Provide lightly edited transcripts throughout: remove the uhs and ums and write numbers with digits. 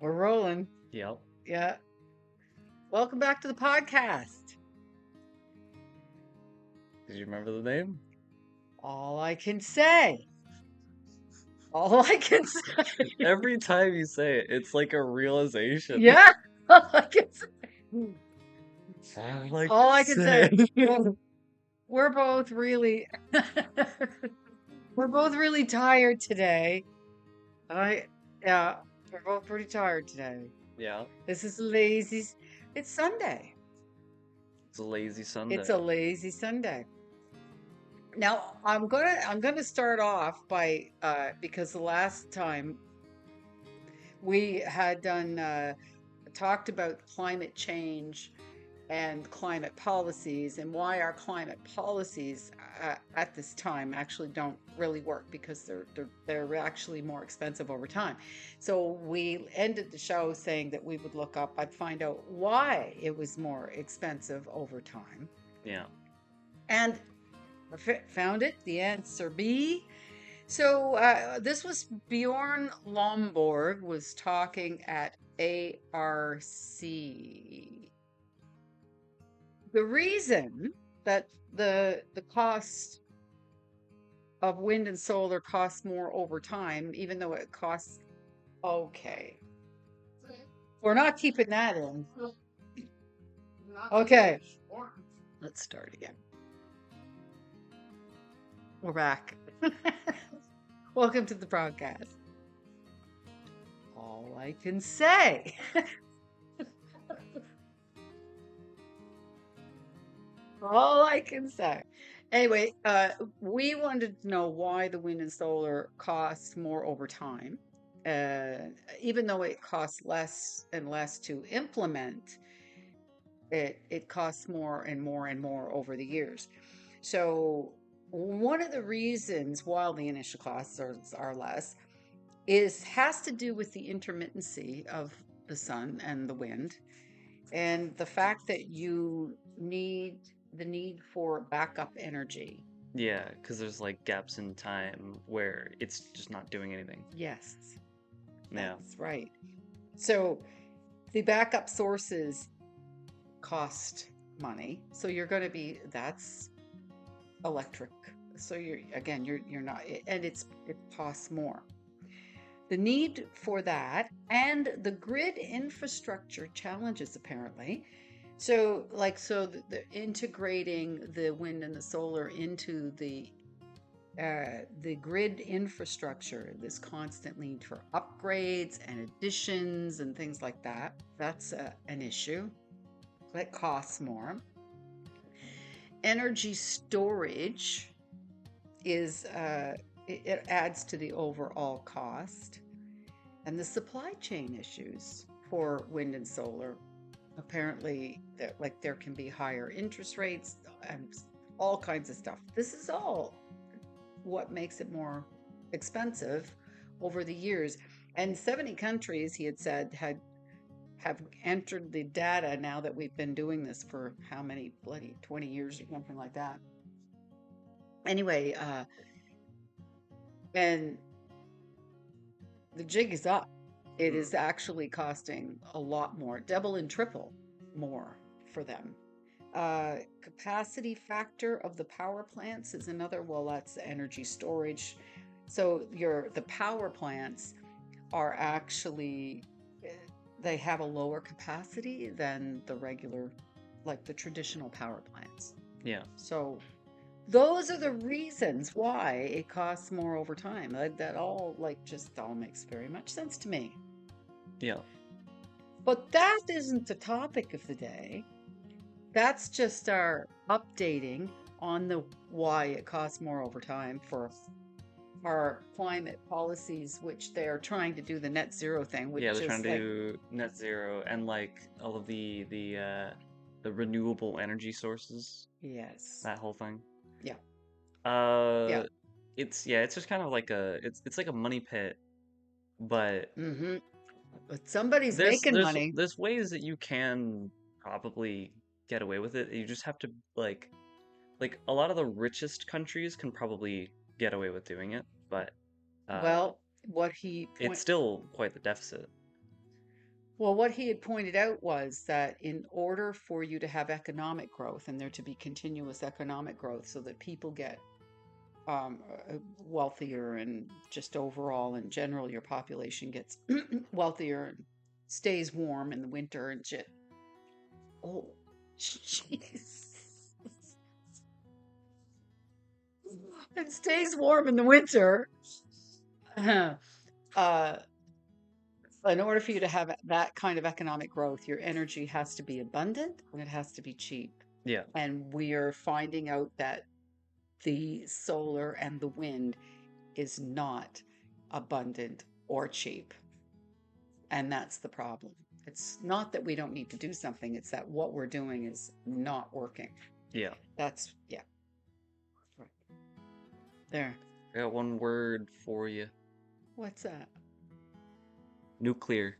We're rolling. Yep. Yeah. Welcome back to the podcast. Did you remember the name? All I can say. All I can say. Every time you say it, it's like a realization. Yeah. All I can say. I like All I can say. say. We're both really we're both really tired today. I yeah, we're both pretty tired today. Yeah, This is lazy. It's Sunday. it's a lazy It's Sunday. a lazy Sunday. Now I'm gonna start off by because the last time we had done talked about climate change and climate policies and why our climate policies at this time actually don't really work because they're actually more expensive over time. So we ended the show saying that we would look up, I'd find out why it was more expensive over time. Yeah. And found it, the answer B. So this was Bjorn Lomborg was talking at ARC. The reason that the cost of wind and solar costs more over time, even though it costs okay. We're not keeping that in. Okay. Let's start again. We're back. Welcome to the broadcast. All I can say. All I can say. Anyway, we wanted to know why the wind and solar costs more over time. Even though it costs less and less to implement, it costs more and more and more over the years. So one of the reasons why the initial costs are less has to do with the intermittency of the sun and the wind, and the fact that you need the need for backup energy. Yeah, because there's like gaps in time where it's just not doing anything. Yes, Yeah. that's right. So the backup sources cost money. So you're going to be that's electric. So you're not, and it costs more. The need for that and the grid infrastructure challenges apparently. So the integrating the wind and the solar into the grid infrastructure, this constant need for upgrades and additions and things like that. That's an issue that costs more. Energy storage is it adds to the overall cost, and the supply chain issues for wind and solar. Apparently, there can be higher interest rates and all kinds of stuff. This is all what makes it more expensive over the years. And 70 countries, he had said, have entered the data now that we've been doing this for how many bloody 20 years or something like that. Anyway, and the jig is up. It is actually costing a lot more, double and triple more for them. Capacity factor of the power plants is another. Well, that's energy storage. So the power plants are actually they have a lower capacity than the regular, like the traditional power plants. Yeah. So those are the reasons why it costs more over time. That all just all makes very much sense to me. Yeah. But that isn't the topic of the day. That's just our updating on the why it costs more over time for our climate policies, which they are trying to do the net zero thing, which Yeah, they're is trying to do net zero and like all of the renewable energy sources, yes, that whole thing. yeah, yeah, It's it's just kind of like it's like a money pit, but mm-hmm. But somebody's making money. there's ways that you can probably get away with it. You just have to like a lot of the richest countries can probably get away with doing it, but Well, what he it's point still quite the deficit. Well, what he had pointed out was that in order for you to have economic growth and there to be continuous economic growth so that people get wealthier and just overall in general your population gets wealthier and stays warm in the winter and shit. Oh, jeez. It stays warm in the winter. uh, in order for you to have that kind of economic growth, your energy has to be abundant and it has to be cheap. Yeah. And we are finding out that the solar and the wind is not abundant or cheap. And that's the problem. It's not that we don't need to do something, it's that what we're doing is not working. Yeah. That's, yeah. Right. There. I got one word for you. What's that? Nuclear.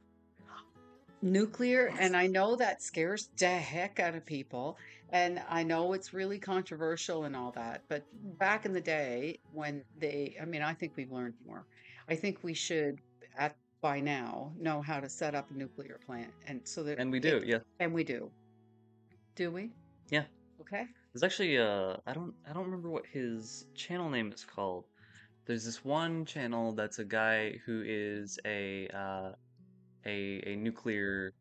Nuclear, and I know that scares the heck out of people, and I know it's really controversial and all that, but back in the day when I mean, I think we've learned more. I think we should, at by now, know how to set up a nuclear plant, and so that And we do, it, yeah. and we do. Do we? Yeah. Okay. There's actually I don't remember what his channel name is called. There's this one channel that's a guy who is a nuclear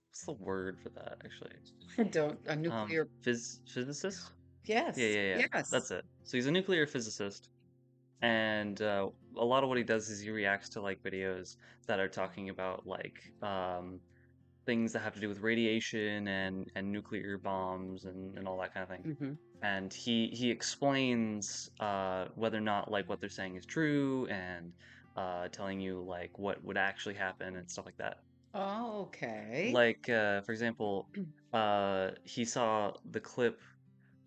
what's the word for that actually? I don't, a nuclear, Physicist? Yeah, yes, yeah, yeah. yes. That's it. So he's a nuclear physicist, and a lot of what he does is he reacts to like videos that are talking about like things that have to do with radiation and nuclear bombs and all that kind of thing. Hmm. And he explains whether or not like what they're saying is true and telling you like what would actually happen and stuff like that. Oh, okay. Like for example, he saw the clip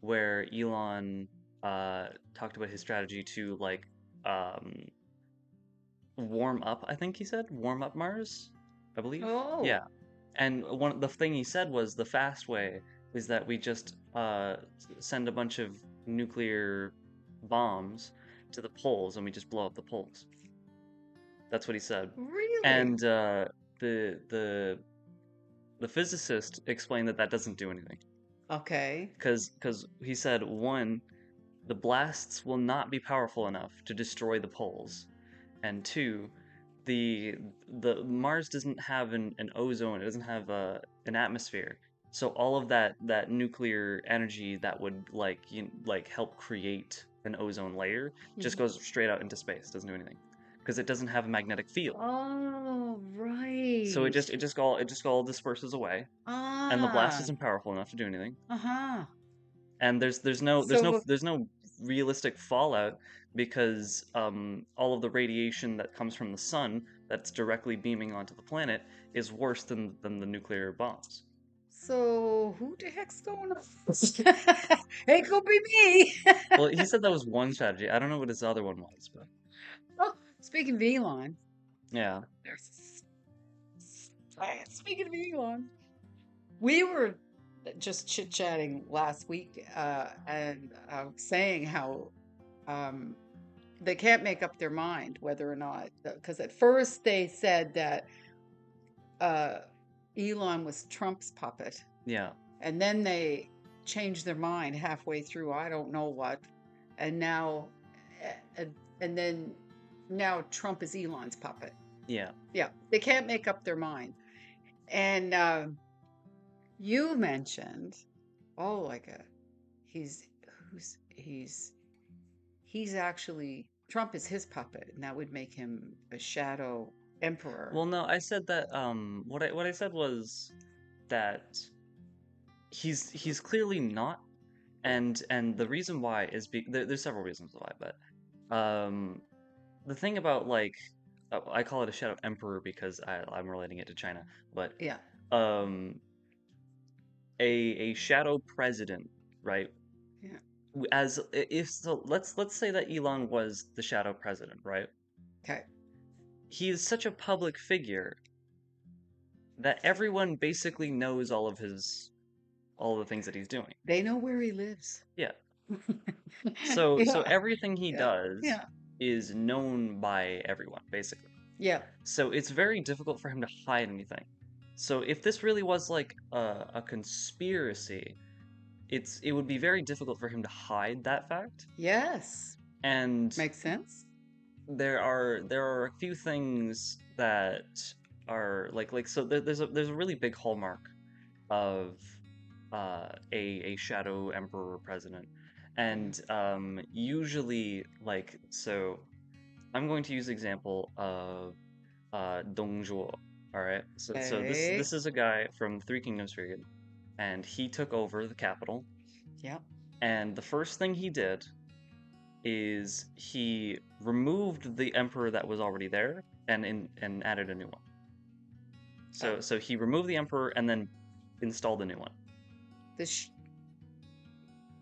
where Elon talked about his strategy to like um, warm up. I think he said warm up Mars, I believe. Oh, Yeah, and the thing he said was the fast way is that we just send a bunch of nuclear bombs to the poles and we just blow up the poles. That's what he said. really? And the the the physicist explained that that doesn't do anything Okay. because he said one, the blasts will not be powerful enough to destroy the poles, and two, the the Mars doesn't have an ozone, it doesn't have an atmosphere. So all of that nuclear energy that would like help create an ozone layer just Mhm. goes straight out into space, doesn't do anything because it doesn't have a magnetic field. Oh, So it right. just it just all disperses away, and the blast Ah, isn't powerful enough to do anything. uh-huh. And there's no there's no So, there's no realistic fallout because all of the radiation that comes from the sun that's directly beaming onto the planet is worse than the nuclear bombs. so who the heck's going on? It could be me. Well, he said that was one strategy. I don't know what his other one was, but Oh, speaking of Elon, yeah, there's speaking of Elon, we were just chit-chatting last week, and saying how um, they can't make up their mind whether or not, because at first they said that uh, Elon was Trump's puppet, yeah, and then they changed their mind halfway through. I don't know what, and now, and then now Trump is Elon's puppet. yeah. Yeah, they can't make up their mind. And you mentioned, oh, like a he's who's he's actually Trump is his puppet, and that would make him a shadow emperor. Well, no, I said that what I said was that he's clearly not, and the reason why is there's several reasons why, but um the thing about like I call it a shadow emperor because I'm relating it to China, but Yeah, um a shadow president, right? yeah. As if so, let's say that Elon was the shadow president, right? Okay. He is such a public figure that everyone basically knows all the things that he's doing. They know where he lives. Yeah. So Yeah, everything he yeah, does yeah. is known by everyone, basically. Yeah. So it's very difficult for him to hide anything. So if this really was like a conspiracy, it would be very difficult for him to hide that fact. Yes. And Makes sense. there are a few things that are like so there's a really big hallmark of a shadow emperor president, and usually like so I'm going to use the example of Dong Zhuo. All right, so this Okay. this is a guy from Three Kingdoms period, and he took over the capital, Yeah. and the first thing he did is he removed the emperor that was already there and added a new one. Oh, So he removed the emperor and then installed a new one. the sh-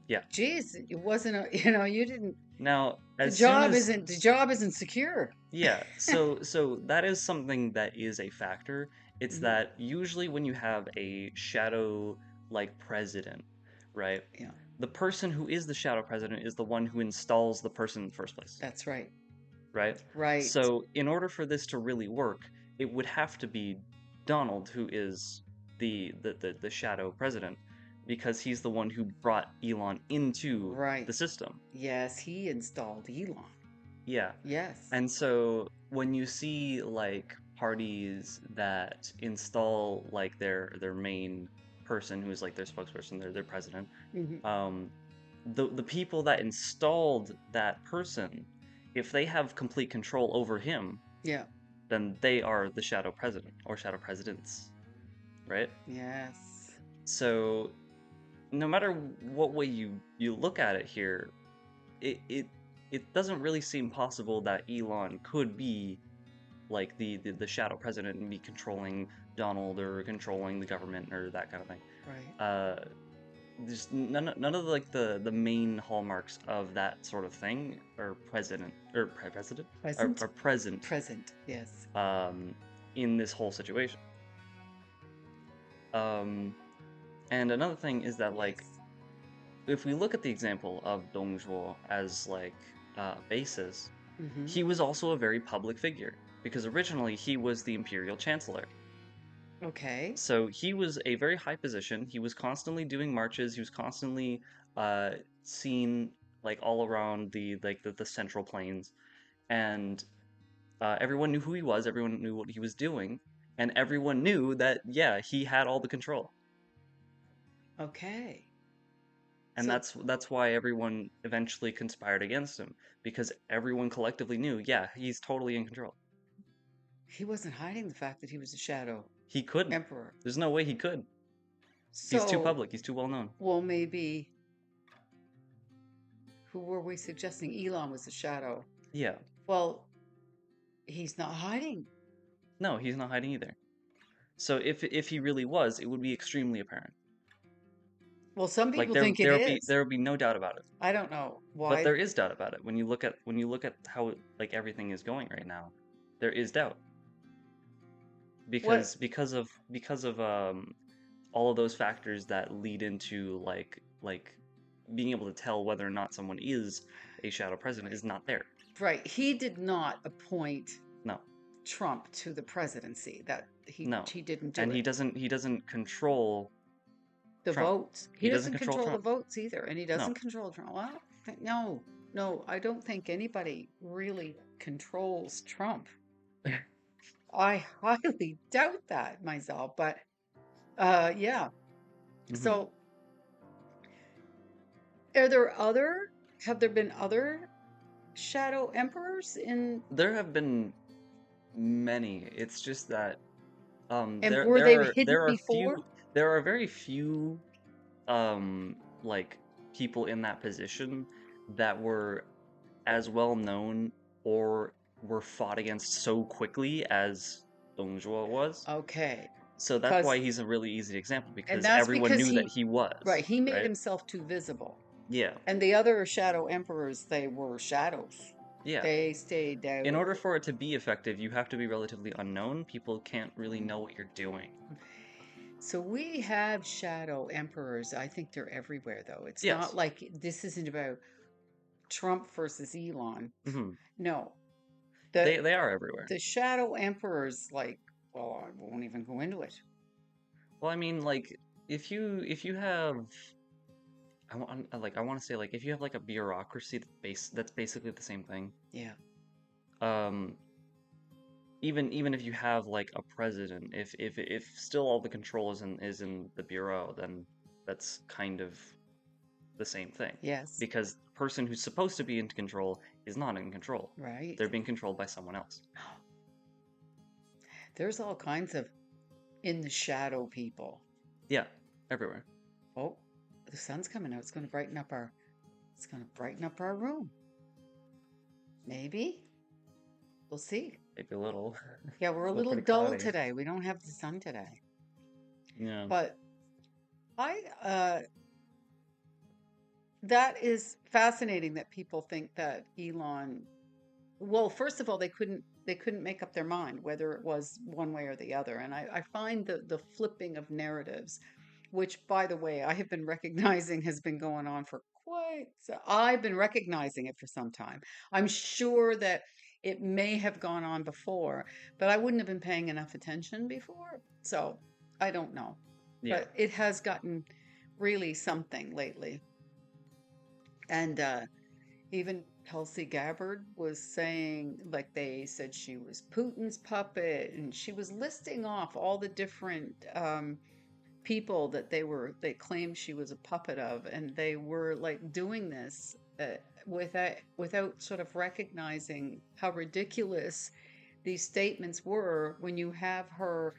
Yeah. geez, it wasn't a, you didn't, Now, the as soon job as isn't, the job isn't secure. yeah, so that is something that is a factor. It's Mhm. that usually when you have a shadow like president, right? Yeah, The person who is the shadow president is the one who installs the person in the first place, that's right. right? Right. So in order for this to really work, it would have to be Donald who is the shadow president because he's the one who brought Elon into Right. the system. Yes, he installed Elon. Yeah. Yes. And so when you see like parties that install like their main person who's like their spokesperson, their president, Mhm. um the people that installed that person, if they have complete control over him, Yeah. then they are the shadow president or shadow presidents, right? Yes. So no matter what way you look at it here, it doesn't really seem possible that Elon could be like the shadow president and be controlling Donald or controlling the government or that kind of thing. Right. Just none of like the main hallmarks of that sort of thing are president Present. are present Present. Yes. um in this whole situation. Um and another thing is that like Yes. if we look at the example of Dong Zhuo as like basis, Mm-hmm. he was also a very public figure because originally he was the imperial chancellor. Okay. So he was a very high position. He was constantly doing marches. He was constantly uh, seen like all around the central plains, and everyone knew who he was. Everyone knew what he was doing, and everyone knew that yeah, he had all the control. Okay. And So that's why everyone eventually conspired against him because everyone collectively knew yeah, he's totally in control. he wasn't hiding the fact that he was a shadow He couldn't. emperor. There's no way he could. He's too So, public. He's too well known. well, maybe who were we suggesting? Elon was a shadow. Yeah. Well, he's not hiding. No, he's not hiding either. So if he really was, it would be extremely apparent. Well, some Like people think it is. there would be no doubt about it. I don't know But why. there is doubt about it when you look at how like everything is going right now. There is doubt What? because of all of those factors that lead into like being able to tell whether or not someone is a shadow president is not there. Right. He did not appoint No. Trump to the presidency. That No. he didn't do And it. he doesn't control The Trump. votes. He He doesn't doesn't control control the Trump. votes either, and he doesn't No. control Trump. Well, no, no, I don't think anybody really controls Trump. I highly doubt that myself, but yeah. hmm So, are there other? Have there been other shadow emperors in? There have been many. It's just that And were they hidden there are before? very few like people in that position that were as well known or were fought against so quickly as Dong Zhuo was. Okay, So that's why because he's a really easy example and because that's everyone because knew that he he was, right, he made right? himself too visible. Yeah. And the other shadow emperors, they were shadows. Yeah. They stayed In out. order for it to be effective, you have to be relatively unknown. People can't really know what you're doing. So we have shadow emperors. I think they're everywhere, though. It's Yes. not like this isn't about Trump versus Elon. hmm No, The They are everywhere. the shadow emperors, like, well, I won't even go into it. Well, I mean, like, if you have, I want to say, like, if you have like a bureaucracy that's basically the same thing. Yeah. Um, even if you have like a president, if still all the control is in the bureau, then that's kind of the same thing. Yes. Because the person who's supposed to be in control is not in control. Right. They're being controlled by someone else. There's all kinds of in the shadow people. Yeah, everywhere. Oh, the sun's coming out. It's going to brighten up our room. Maybe. We'll see. Maybe a little. Yeah, we're a Look little pretty dull cloudy. today. We don't have the sun today. Yeah. But that is fascinating that people think that Elon, well, first of all, they couldn't make up their mind whether it was one way or the other. And I find the flipping of narratives, which, by the way, I have been recognizing has been going on for I've been recognizing it for some time. I'm sure that it may have gone on before, but I wouldn't have been paying enough attention before. So I don't know. Yeah. But it has gotten really something lately. And even Tulsi Gabbard was saying, like, they said she was Putin's puppet, and she was listing off all the different people that they claimed she was a puppet of, and they were like doing this without sort of recognizing how ridiculous these statements were when you have her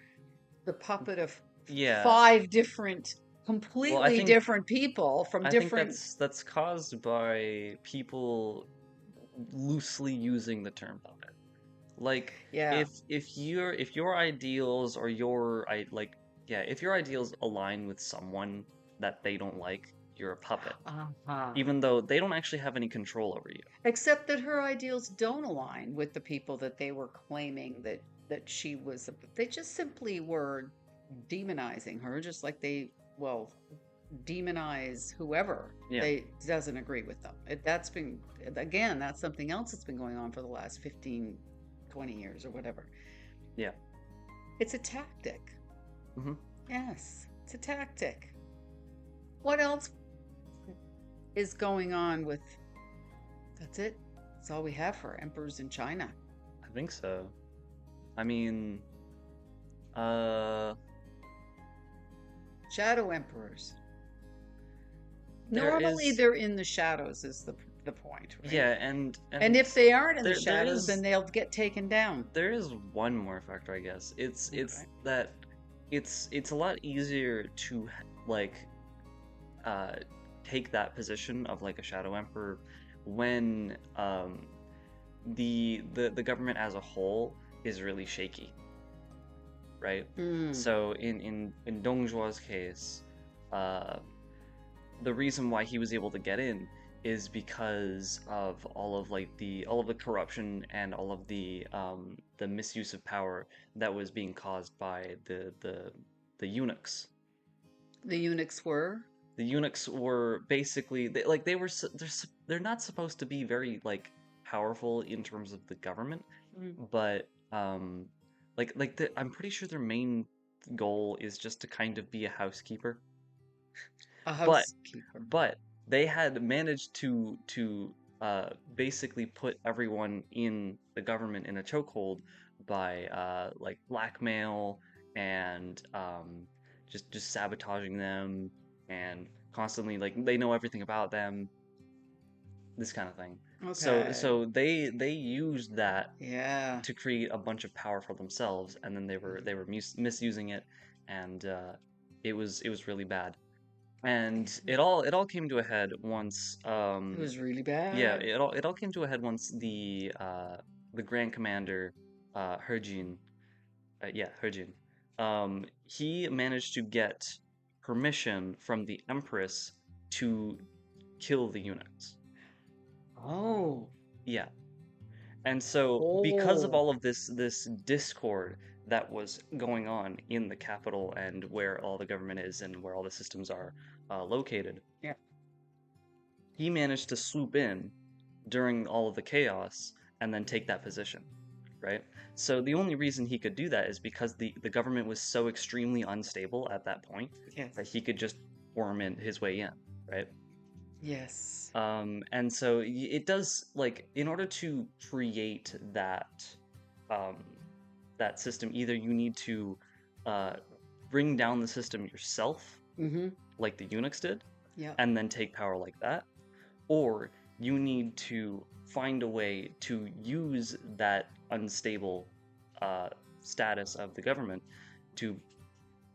the puppet of Yeah. 5 different Well, I completely think different people from I think different that's caused by people loosely using the term puppet. Like yeah if your ideals or if your ideals align with someone that they don't like, you're a puppet. uh-huh. Even though they don't actually have any control over you. Except that her ideals don't align with the people that they were claiming that she was they just simply were demonizing her, just like they demonize whoever Yeah. they doesn't agree with them. That's been, again, that's something else that's been going on for the last 15 20 years or whatever. Yeah. It's a tactic. Mhm. Yes, it's a tactic. What else is going on with that's it? That's all we have for emperors in China. I think so. I mean, uh, Shadow emperors. there Normally is they're in the shadows is the point, right? yeah, And if they aren't in the there shadows, then is they'll get taken down. there is one more factor, I guess. It's Okay. that it's a lot easier to like take that position of like a shadow emperor when the government as a whole is really shaky, right? Mm. So in Dong Zhuo's case, the reason why he was able to get in is because of all of the corruption and all of the misuse of power that was being caused by the eunuchs. The eunuchs were? The eunuchs were basically they're not supposed to be very like powerful in terms of the government, but I'm pretty sure their main goal is just to kind of be a housekeeper. A housekeeper. But they had managed to basically put everyone in the government in a chokehold by like blackmail and just sabotaging them and constantly like they know everything about them, this kind of thing. Okay. So they used that Yeah. to create a bunch of power for themselves, and then they were misusing it, and it was really bad. And it all came to a head once It was really bad. yeah, it all came to a head once the Grand Commander He Jin he managed to get permission from the Empress to kill the eunuchs. Oh. Yeah. And so because of Oh. all of this discord that was going on in the capital and where all the government is and where all the systems are located, Yeah. he managed to swoop in during all of the chaos and then take that position. right? So the only reason he could do that is because the government was so extremely unstable at that point Yes. that he could just worm in his way in, right? Yes. And so it does, like, in order to create um, that system, either you need to uh, bring down the system yourself, Mm-hmm. like the eunuchs did, Yeah. and then take power like that, or you need to find a way to use that unstable uh, status of the government to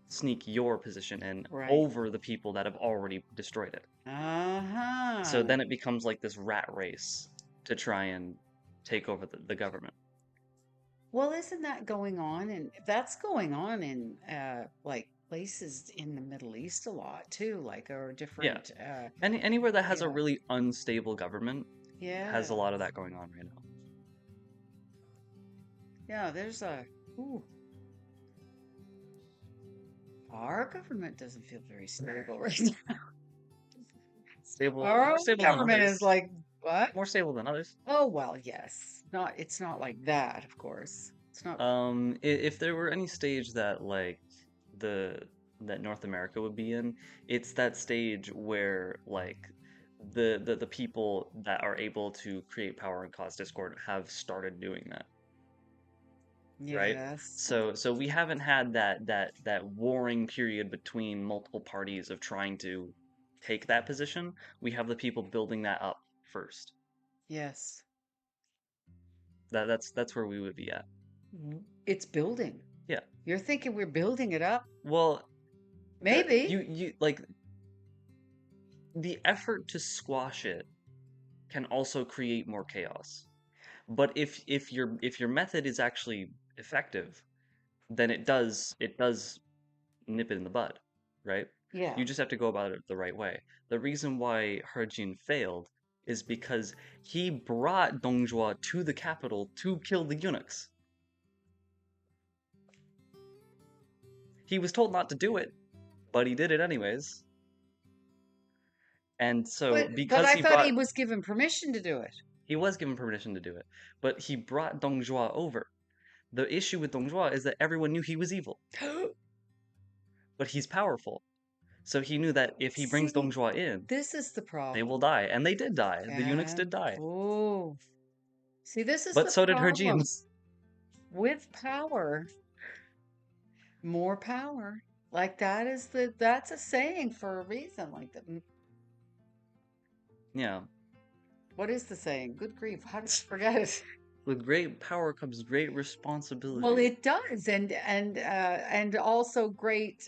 sneak your position in Right. over the people that have already destroyed it. Uh-huh. So then it becomes like this rat race to try and take over the government. Well, isn't that going on? And that's going on in like places in the Middle East a lot too, like or Yeah. different Anywhere that has a yeah. really unstable government has a lot of Yeah. that going on right now. Yeah, there's a ooh. Our government doesn't feel very stable right now. Stable, Our more own stable than government is others. like, what? More stable than others. Oh, well, yes. It's not like that, of course. It's not. If there were any stage that like the that North America would be in, it's that stage where like the people that are able to create power and cause discord have started doing that, right? Yes. So we haven't had that warring period between multiple parties of trying to take that position. We have the people building that up first. Yes. That's where we would be at. It's building. Yeah. You're thinking we're building it up? Well, Maybe. you like the effort to squash it can also create more chaos. But if your method is actually effective, then it does nip it in the bud, right? Yeah. You just have to go about it the right way. The reason why Herjin failed is because he brought Dong Zhuo to the capital to kill the eunuchs. He was told not to do it, but he did it anyways. And so But because I he thought he brought was given permission to do it. he was given permission to do it, but he brought Dong Zhuo over. The issue with Dong Zhuo is that everyone knew he was evil, but he's powerful. So he knew that if he brings Dong See, Zhuo in, this is the they problem. will die. And they did die. The eunuchs And did die. oh, see, this is But the so did problem. Herjin. With power, more power. Like that's a saying for a reason. Like that. Yeah. What is the saying? Good grief, how did I forget it? With great power comes great responsibility. Well, it does, and also great.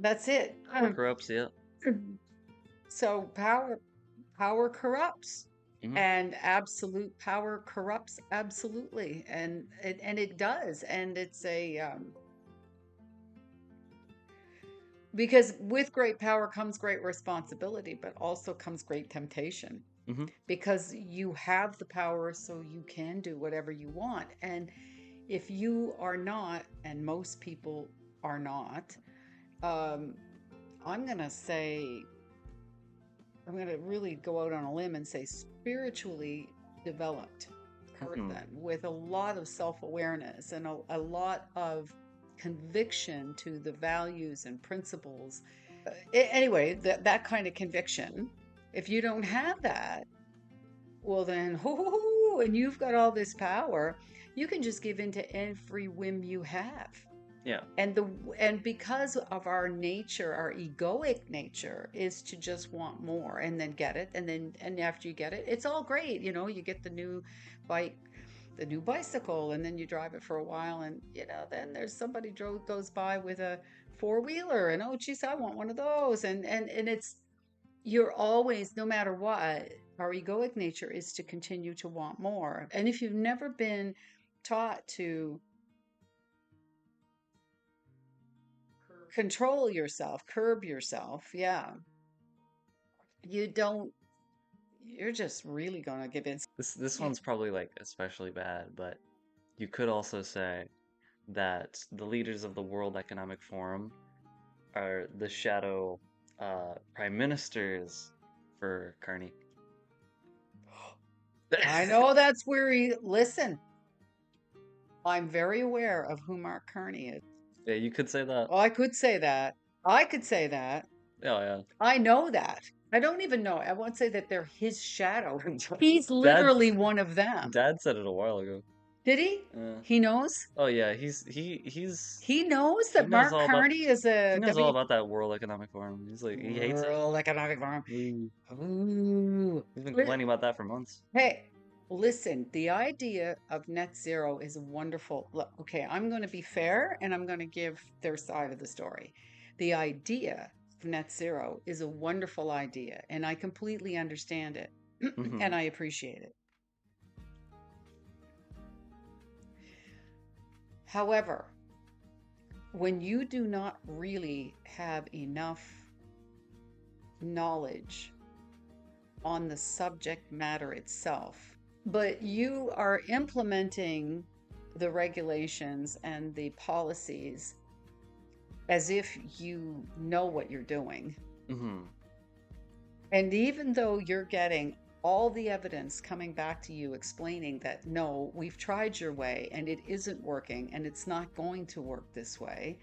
That's it. Power corrupts, yeah. So power corrupts, Mhm. and absolute power corrupts absolutely, and it does, and it's a because with great power comes great responsibility, but also comes great temptation. Mhm. Because you have the power, so you can do whatever you want. And if you are not, and most people are not, I'm going to say, I'm going to really go out on a limb and say spiritually developed person with a lot of self-awareness and a lot of conviction to the values and principles. Anyway, that kind of conviction, if you don't have that, well then, and you've got all this power, you can just give in to every whim you have. Yeah. And because of our nature, our egoic nature is to just want more and then get it, and after you get it, it's all great. You know, you get the new bike, the new bicycle, and then you drive it for a while, and then there's somebody goes by with a four-wheeler, and oh geez, I want one of those, and it's, you're always, no matter what, our egoic nature is to continue to want more. And if you've never been taught to control yourself, curb yourself, yeah, you're just really going to give in. This one's probably like especially bad, but you could also say that the leaders of the World Economic Forum are the shadow prime ministers for Carney. I know that's where listen, I'm very aware of who Mark Carney is. Yeah, you could say that. Oh, I could say that. I could say that. Oh yeah. I know that. I don't even know. I won't say that they're his shadow. He's Dad, literally one of them. Dad said it a while ago. Did he? Yeah. He knows? Oh yeah, he's He knows he that knows Mark all about Carney is he a knows all about that World Economic Forum. He's like he hates it. World Economic Forum. Ooh. Ooh. He's been complaining about that for months. Hey, listen, the idea of net zero is wonderful. Look, okay, I'm going to be fair and I'm going to give their side of the story. The idea of net zero is a wonderful idea, and I completely understand it Mhm. and I appreciate it. However, when you do not really have enough knowledge on the subject matter itself, but you are implementing the regulations and the policies as if you know what you're doing. Mhm. And even though you're getting all the evidence coming back to you explaining that, no, we've tried your way and it isn't working and it's not going to work this way,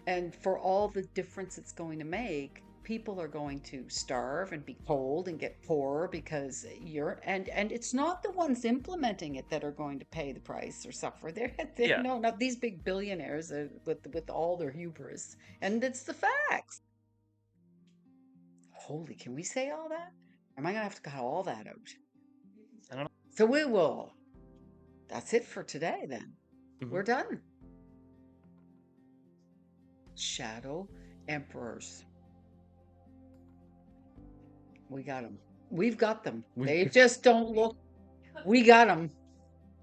and for all the difference it's going to make, people are going to starve and be cold and get poorer because and it's not the ones implementing it that are going to pay the price or suffer. They're Yeah. no, not these big billionaires with all their hubris, and it's the facts. Holy, can we say all that? Am I gonna have to cut all that out? I don't know. So we will. That's it for today then. Mhm. We're done. Shadow emperors. We got them. We've got them. They just don't look. We got them.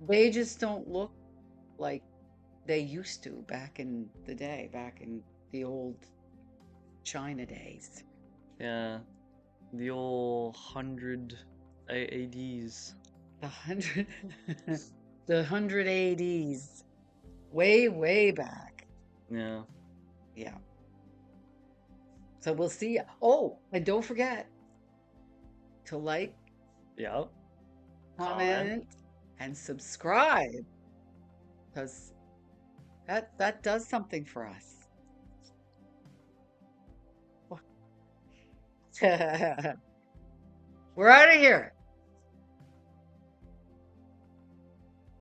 They just don't look like they used to back in the day, back in the old China days. Yeah. The old 100 ADs. The 100, the 100 ADs, way back. Yeah. Yeah. So we'll see. Oh, and don't forget to like, Yeah. comment, and subscribe, because that does something for us. We're out of here.